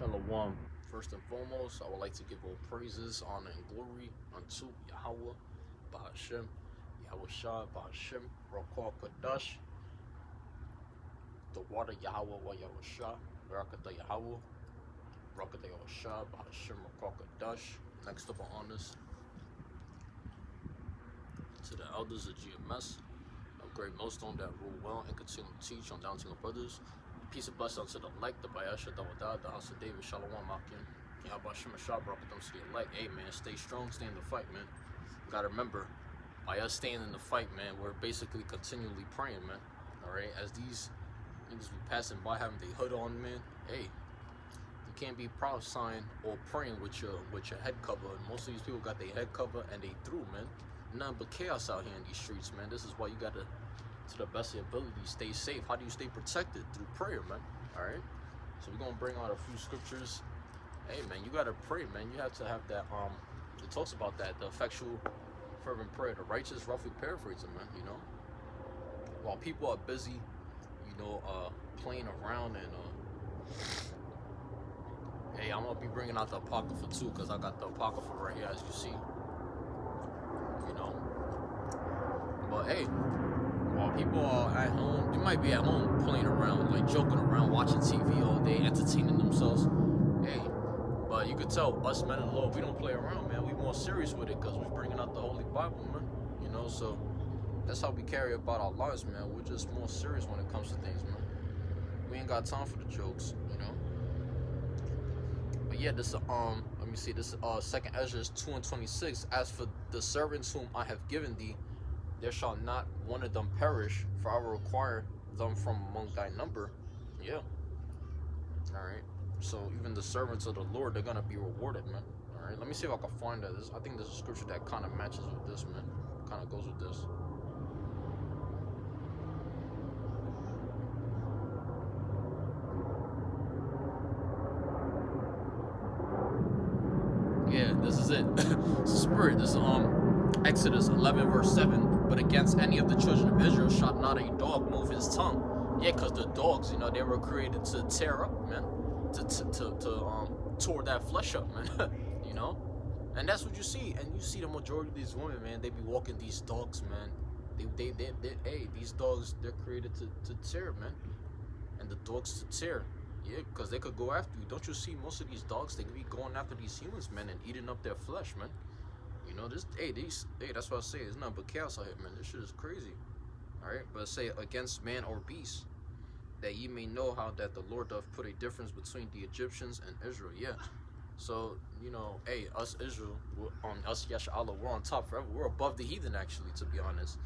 Shalom. First and foremost, I would like to give all praises, honor, and glory unto Yahweh, Bahashem, Yahweh Shah, Bahashem, Rakah Kadash, the water Yahweh, wa Yahweh Shah, Rakata Yahweh, Rakata Yahweh Shah, Bahashem, Rakah Kadash. Next up on honors to the elders of GMS, of great millstone that rule well and continue to teach on down to the brothers. Peace and blessing unto the elect, the Bayasha, the house of David, Shalom, Makin, Yahweh Shem Shah, brought them to the elect. Hey man, stay strong, stay in the fight, man. You gotta remember, by us staying in the fight, man, we're basically continually praying, man. Alright, as these niggas be passing by having their hood on, man, hey, you can't be prophesying or praying with your head cover. And most of these people got their head cover and they through, man. Nothing but chaos out here in these streets, man. This is why you gotta, to the best of your ability, stay safe. How do you stay protected? Through prayer, man. Alright? So we're gonna bring out a few scriptures. Hey man, you gotta pray, man. You have to have that, it talks about that, the effectual fervent prayer, the righteous, roughly paraphrasing, man, you know. While people are busy, you know, playing around and hey, I'm gonna be bringing out the Apocrypha too, because I got the Apocrypha right here, as you see. You know. But hey, while people are at home, you might be at home playing around, like joking around, watching TV all day, entertaining themselves. Hey, but you could tell us men in the Lord, we don't play around, man. We more serious with it because we're bringing out the Holy Bible, man. You know, so that's how we carry about our lives, man. We're just more serious when it comes to things, man. We ain't got time for the jokes, you know. But yeah, this let me see, this 2nd Ezra 2:26. As for the servants whom I have given thee, there shall not one of them perish, for I will require them from among thy number. Yeah. Alright. So even the servants of the Lord, they're gonna be rewarded, man. Alright. Let me see if I can find that. I think there's a scripture that kind of matches with this, man. Kind of goes with this. Yeah, this is it. Spirit. This is Exodus 11 verse 7. But against any of the children of Israel shall not a dog move his tongue. Yeah, because the dogs, you know, they were created to tear up, man. To tore that flesh up, man. You know? And that's what you see. And you see the majority of these women, man, they be walking these dogs, man. Hey, these dogs, they're created to tear, man. And the dogs to tear. Yeah, because they could go after you. Don't you see most of these dogs, they could be going after these humans, man, and eating up their flesh, man. You know, that's what I say. It's nothing but chaos out here, man. This shit is crazy. Alright, but say against man or beast, that ye may know how that the Lord doth put a difference between the Egyptians and Israel. Yeah. So, you know, hey, us Israel, us Yasha'Allah, we're on top forever. We're above the heathen, actually, to be honest.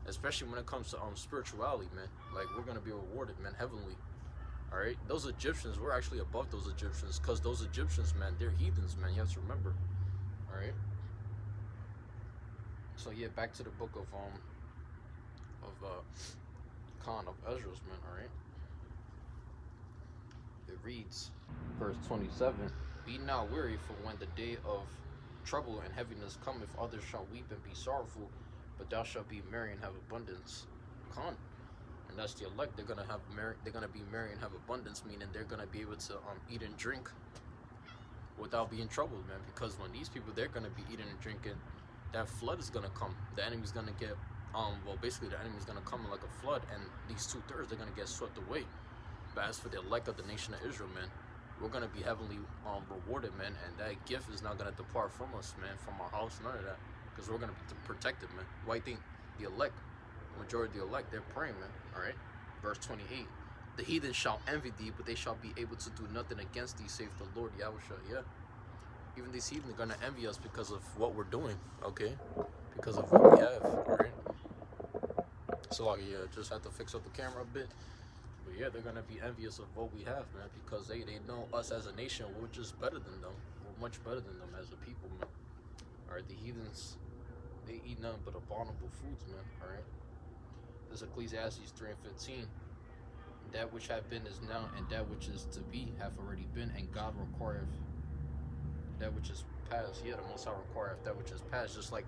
Especially when it comes to spirituality, man. Like, we're gonna be rewarded, man, heavenly. Alright? Those Egyptians, we're actually above those Egyptians, because those Egyptians, man, they're heathens, man. You have to remember. Alright? So yeah, back to the book of Khan of Ezra's, man. Alright? It reads, verse 27, be not weary, for when the day of trouble and heaviness cometh, others shall weep and be sorrowful, but thou shalt be merry and have abundance. Khan. And that's the elect. They're gonna be merry and have abundance, meaning they're gonna be able to eat and drink without being troubled, man. Because when these people, they're gonna be eating and drinking, that flood is gonna come. The enemy's gonna get well, basically the enemy's gonna come like a flood, and these 2/3, they're gonna get swept away. But as for the elect of the nation of Israel, man, we're gonna be heavenly rewarded, man, and that gift is not gonna depart from us, man, from our house, none of that, because we're gonna be protected, man. Why think the elect, majority of the elect, they're praying, man. Alright, verse 28, the heathen shall envy thee, but they shall be able to do nothing against thee, save the Lord Yahweh. Yeah, even these heathen are gonna envy us because of what we're doing, okay, because of what we have. Alright, so like, yeah, just have to fix up the camera a bit. But yeah, they're gonna be envious of what we have, man, because they know us as a nation, we're just better than them. We're much better than them as a people, man. Alright, the heathens, they eat nothing but abominable foods, man. Alright, this is Ecclesiastes 3:15. That which have been is now, and that which is to be hath already been, and God requireth that which is past. Yeah, the Most High requireth that which is past. Just like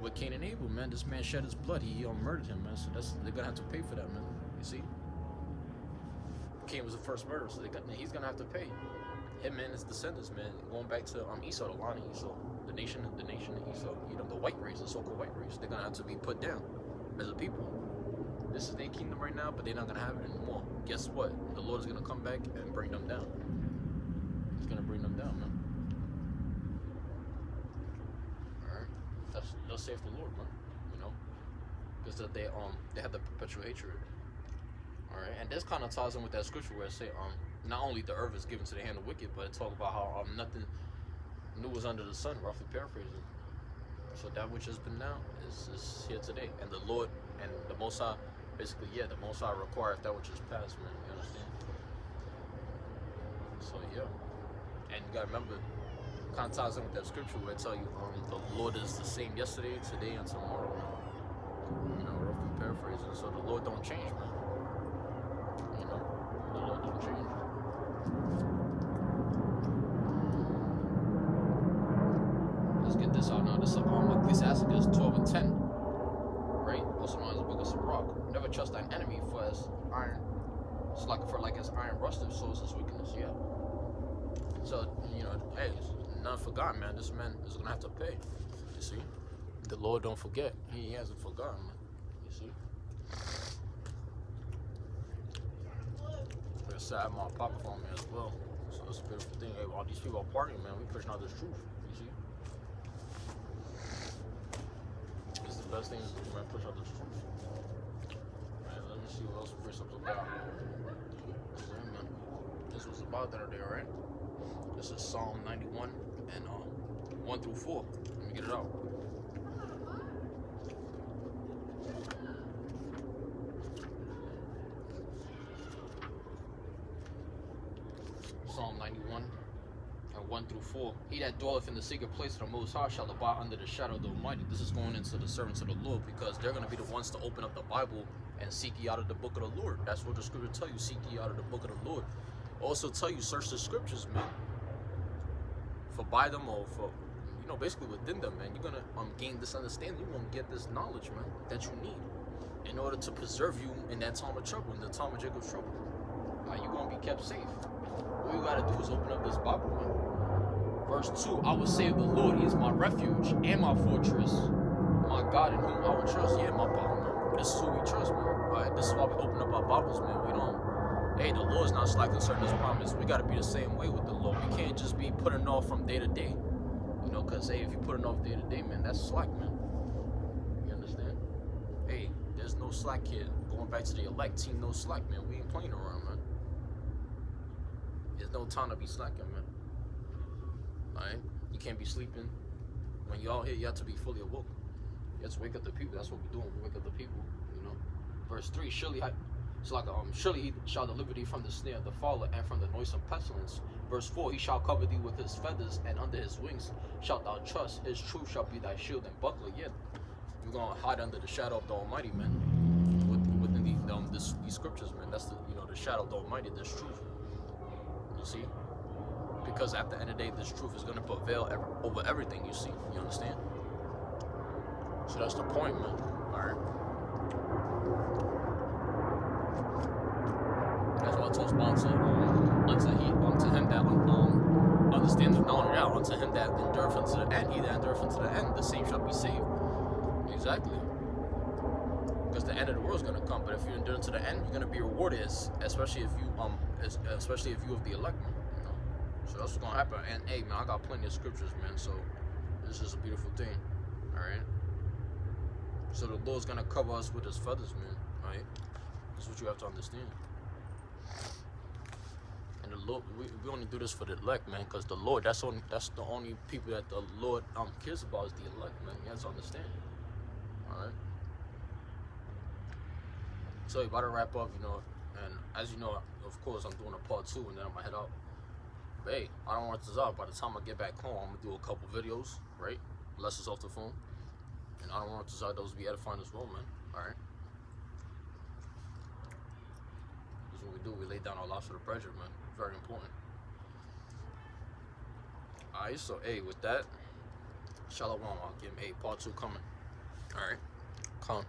with Cain and Abel, man, this man shed his blood. He murdered him, man. So they're gonna have to pay for that, man. You see? Cain was the first murderer, so he's gonna have to pay. Him and his descendants, man, going back to Esau, the line of Esau, the nation of Esau, the white race, the so-called white race. They're gonna have to be put down as a people. This is their kingdom right now, but they're not gonna have it anymore. Guess what? The Lord is gonna come back and bring them down. He's gonna bring them down, man. All right, that's safe the Lord, man. Because they have the perpetual hatred. All right, and this kind of ties in with that scripture where it say not only the earth is given to the hand of wicked, but it talk about how nothing new is under the sun, roughly paraphrasing. So that which has been now is here today, and the Lord and the Most High, basically, the Most High requires that which is past, man. You understand? So and you gotta remember, kind of ties in with that scripture where it tell you the Lord is the same yesterday, today, and tomorrow, man. Roughly paraphrasing. So the Lord don't change, man. The Lord don't change. Let's get this out now. This is Ecclesiasticus 12 and 10, right? Also known as the Book of Sirach. Never trust thine enemy, for as iron, it's like as iron rusteth, so is his weakness. Yeah. So hey, not forgotten, man. This man is gonna have to pay. You see, the Lord don't forget. He hasn't forgotten, man. You see. I have my pocket on me as well, so it's a beautiful thing. Hey, all these people are partying, man. We pushing out this truth. You see, it's the best thing to do, man. Push out this truth. Alright, let me see what else Precept's about. Man, this was about the other day, right? This is Psalm 91 and 1 through 4. Let me get it out. Psalm 91 and 1 through 4. He that dwelleth in the secret place of the Most High shall abide under the shadow of the Almighty. This is going into the servants of the Lord, because they're going to be the ones to open up the Bible and seek ye out of the book of the Lord. That's what the scripture tell you. Seek ye out of the book of the Lord. Also tell you, search the scriptures, man. For by them, or for, basically within them, man, you're going to gain this understanding. You're going to get this knowledge, man, that you need in order to preserve you in that time of trouble, in the time of Jacob's trouble. You're going to be kept safe. All you gotta do is open up this Bible, man. Verse 2, I will say of the Lord, he is my refuge and my fortress, my God in whom I will trust. Yeah, my Bible, man. This is who we trust, man. Alright, this is why we open up our Bibles, man. We don't, the Lord's not slack concerning his promise. We gotta be the same way with the Lord. We can't just be putting off from day to day. Because, if you're putting off day to day, man, that's slack, man. You understand? Hey, there's no slack here. Going back to the elect team, no slack, man. We ain't playing around, man. There's no time to be slacking, man. Alright? You can't be sleeping. When you're out here, you have to be fully awoke. You have to wake up the people. That's what we're doing. We wake up the people, Verse 3, surely he shall deliver thee from the snare of the fowler and from the noisome pestilence. Verse 4, he shall cover thee with his feathers, and under his wings shalt thou trust. His truth shall be thy shield and buckler. Yeah, you're going to hide under the shadow of the Almighty, man. Within these scriptures, man. That's the shadow of the Almighty, this truth. You see? Because at the end of the day, this truth is going to prevail over everything, you see. You understand? So that's the point, man. Alright? That's why I told Sponsor, unto him that understands not only that, unto him that endureth unto the end, he that endureth unto the end, the same shall be saved. Exactly. Because the end of the world is going to come, but if you endure to the end, you're going to be rewarded, especially if you of the elect, man. So that's what's going to happen. And hey, man, I got plenty of scriptures, man. So this is a beautiful thing. All right. So the Lord's going to cover us with his feathers, man. All right. That's what you have to understand. And the Lord, we only do this for the elect, man, because the Lord, that's the only people that the Lord cares about is the elect, man. You have to understand. All right. So about to wrap up, and as you know, of course, I'm doing a part 2, and then I'm gonna head out. But hey, I don't want this out. By the time I get back home, I'm gonna do a couple videos, right? Lessons off the phone, and I don't want this out. Those will be edifying as well, man. All right. This is what we do. We lay down our lives for the pleasure, man. Very important. All right. So hey, with that, shalom. I'll give him part 2 coming. All right. Come.